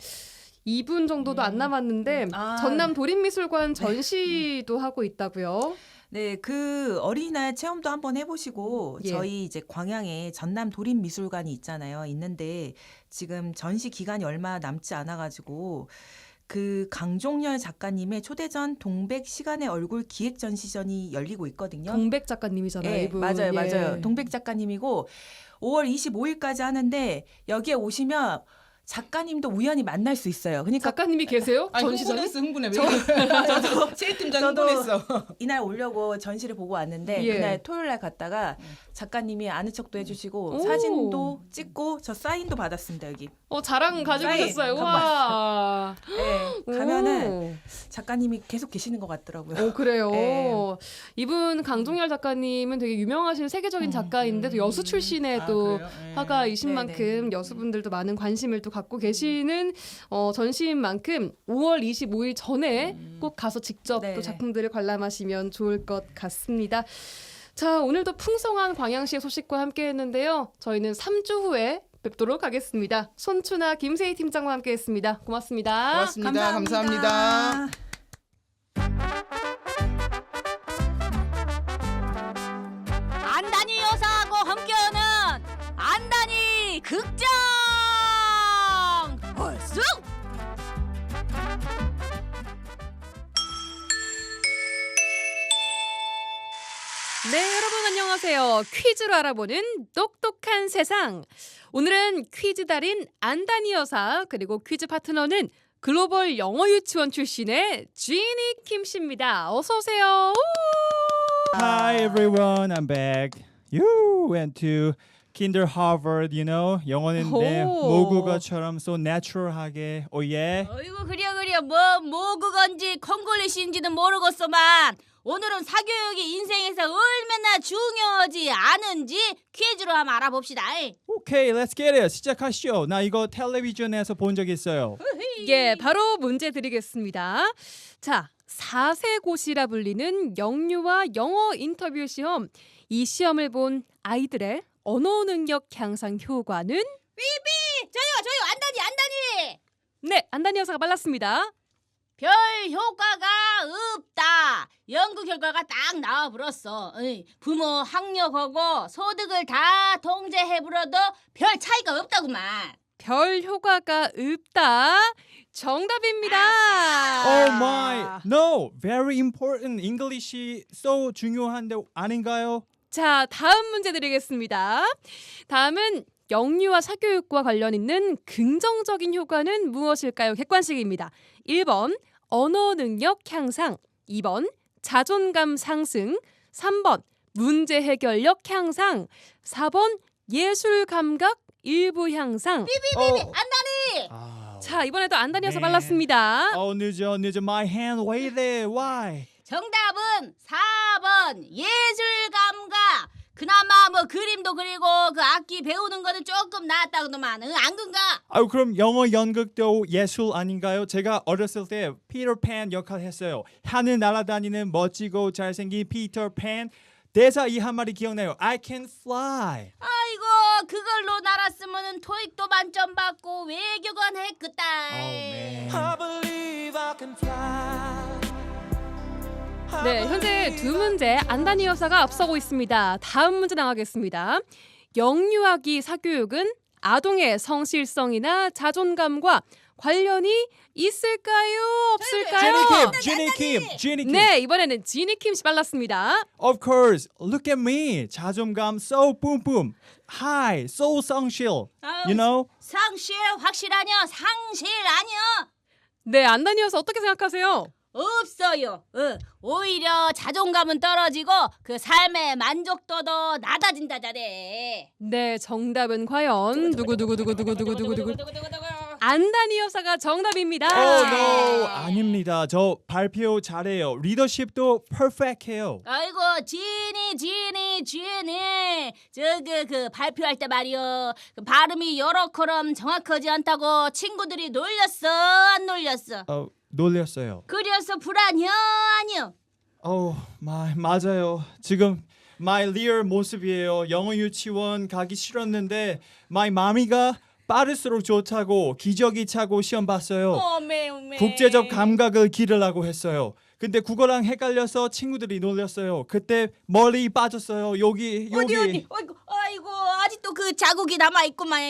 2분 정도도 안 남았는데 전남 도립미술관 전시도 하고 있다고요. 네, 그 어린이날 체험도 한번 해보시고 예. 저희 이제 광양에 전남 도립미술관이 있잖아요. 있는데 지금 전시 기간이 얼마 남지 않아가지고 그 강종열 작가님의 초대전 동백 시간의 얼굴 기획 전시전이 열리고 있거든요. 동백 작가님이잖아요. 네, 이분. 맞아요, 예. 맞아요. 동백 작가님이고 5월 25일까지 하는데 여기에 오시면 작가님도 우연히 만날 수 있어요. 그러니까 작가님이 계세요? 아니, 전시장에? 흥분해. 저도 체육팀장 저도 흥분했어. 이날 오려고 전시를 보고 왔는데 예. 그날 토요일 날 갔다가 작가님이 아는 척도 해주시고 오. 사진도 찍고 저 사인도 받았습니다 여기. 자랑 가지고 사인 오셨어요. 갖고 와. 네, 가면은 작가님이 계속 계시는 것 같더라고요. 오, 그래요. 네. 이분 강종열 작가님은 되게 유명하신 세계적인 작가인데 또 여수 출신의 또 그래요? 예. 화가이신 네, 만큼 여수분들도 많은 관심을 또 갖고 계시는 전시인 만큼 5월 25일 전에 꼭 가서 직접 네. 또 작품들을 관람하시면 좋을 것 같습니다. 자, 오늘도 풍성한 광양시의 소식과 함께 했는데요. 저희는 3주 후에 뵙도록 하겠습니다. 손춘아 김세희 팀장과 함께 했습니다. 고맙습니다. 고맙습니다. 감사합니다. 안다니 여사하고 함께하는 안다니 극장 얼쑤 네, 여러분 안녕하세요. 퀴즈로 알아보는 똑똑한 세상. 오늘은 퀴즈 달인 안다니 여사 그리고 퀴즈 파트너는 글로벌 영어 유치원 출신의 지니 킴 씨입니다. 어서 오세요. Hi everyone, I'm back. You went to Kinder Harvard, you know. 영어는 내 오. 모국어처럼 so natural하게. Oh yeah. 어이구 그려 뭐 모국어인지 콩글리시인지는 모르겠소만 오늘은 사교육이 인생에서 얼마나 중요하지 않은지 퀴즈로 한번 알아봅시다. Okay, let's get it. 시작하시죠. 나 이거 텔레비전에서 본 적 있어요. 예, 바로 문제 드리겠습니다. 자, 4세고시라 불리는 영유아 영어 인터뷰 시험. 이 시험을 본 아이들의 언어 능력 향상 효과는? 저요 안다니 네, 안다니 여사가 빨랐습니다. 별 효과가 없다. 연구 결과가 딱 나와 버렸어. 부모 학력하고 소득을 다 통제해 불어도 별 차이가 없다구만. 별 효과가 없다. 정답입니다. Oh my. No, very important. English이 so 중요한데 아닌가요? 자, 다음 문제 드리겠습니다. 다음은 영유아 사교육과 관련 있는 긍정적인 효과는 무엇일까요? 객관식입니다. 1번 언어 능력 향상, 2번 자존감 상승, 3번 문제 해결력 향상, 4번 예술 감각 일부 향상. 안다니. 자, 이번에도 안다니어서 네. 빨랐습니다. 늦어. My hand way there. Why? 정답은 4번 예술 감각. 그나마 뭐 그림도 그리고 그 악기 배우는 거는 조금 낫다고만. 안 그런가? 아유 그럼 영어 연극도 예술 아닌가요? 제가 어렸을 때 피터팬 역할 했어요. 하늘 날아다니는 멋지고 잘생긴 피터팬. 대사 이 한마디 기억나요? I can fly. 아이고 그걸로 날았으면은 토익도 만점 받고 외교관 했겠다. 네, 현재 두 문제 안다니 여사가 앞서고 있습니다. 다음 문제 나가겠습니다. 영유아기 사교육은 아동의 성실성이나 자존감과 관련이 있을까요? 없을까요? Jenny Kim. 네, 이번에는 지니 킴 씨 빨랐습니다. Of course. Look at me. 자존감 so boom boom. High, so 성실. You know? 상실 확실하냐? 상실 아니야? 네, 안다니 여사 어떻게 생각하세요? 없어요. 오히려 자존감은 떨어지고 그 삶의 만족도도 낮아진다자네. 네, 정답은 과연 누구 안다니 여사가 정답입니다. Oh no. 아닙니다. 저 발표 잘해요. 리더십도 perfect해요. 아이고 지니 저기 그 발표할 때 말이요 그 발음이 여러처럼 정확하지 않다고 친구들이 놀렸어 안 놀렸어? 놀렸어요. 그래서 불안해 아니요? 맞아요. 지금 my real 모습이에요. 영어 유치원 가기 싫었는데 my 마미가 빠를수록 좋다고 기저귀 차고 시험 봤어요. 어메 국제적 감각을 기르라고 했어요. 근데 국어랑 헷갈려서 친구들이 놀렸어요. 그때 머리 빠졌어요. 여기. 어디 아이고 아직도 그 자국이 남아 있구만.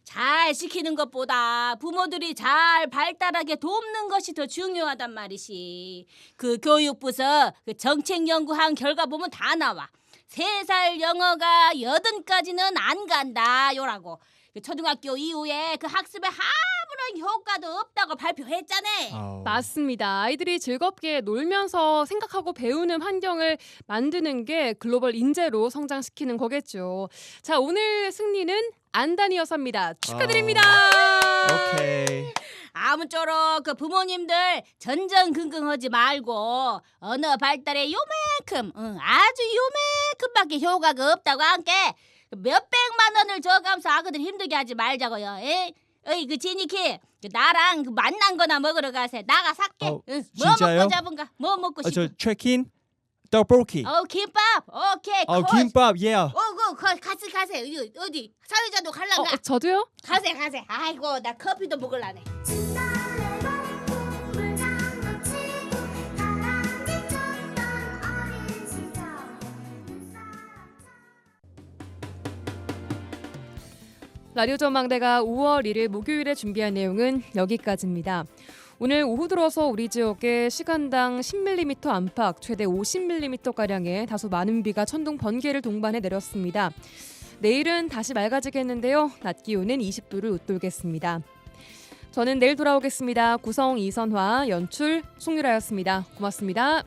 잘 시키는 것보다 부모들이 잘 발달하게 돕는 것이 더 중요하단 말이지. 그 교육부서 그 정책 연구한 결과 보면 다 나와. 3살 영어가 8까지는 안 간다 요라고. 그 초등학교 이후에 그 학습에 아무런 효과도 없다고 발표했잖아. 맞습니다. 아이들이 즐겁게 놀면서 생각하고 배우는 환경을 만드는 게 글로벌 인재로 성장시키는 거겠죠. 자, 오늘 승리는 안다니 여사입니다. 축하드립니다. 오케이. 아무쪼록 그 부모님들 전전긍긍하지 말고 언어 발달에 요만큼 아주 요만큼밖에 효과가 없다고 함께 몇백만 원을 줘가면서 아그들 힘들게 하지 말자고요. 어이 그 지니키 그 나랑 그 만난 거나 먹으러 가세. 나가 살게. 뭐 진짜요? 먹고 잡은가? 뭐 먹고 싶어? 저 트레킨 떡볶이. 김밥. 오케이. 김밥. 예. 가세. 어디 사회자도 갈란가? 저도요? 가세. 아이고 나 커피도 먹을라네. 라디오 전망대가 5월 1일 목요일에 준비한 내용은 여기까지입니다. 오늘 오후 들어서 우리 지역에 시간당 10mm 안팎, 최대 50mm가량의 다소 많은 비가 천둥 번개를 동반해 내렸습니다. 내일은 다시 맑아지겠는데요. 낮 기온은 20도를 웃돌겠습니다. 저는 내일 돌아오겠습니다. 구성 이선화, 연출 송유라였습니다. 고맙습니다.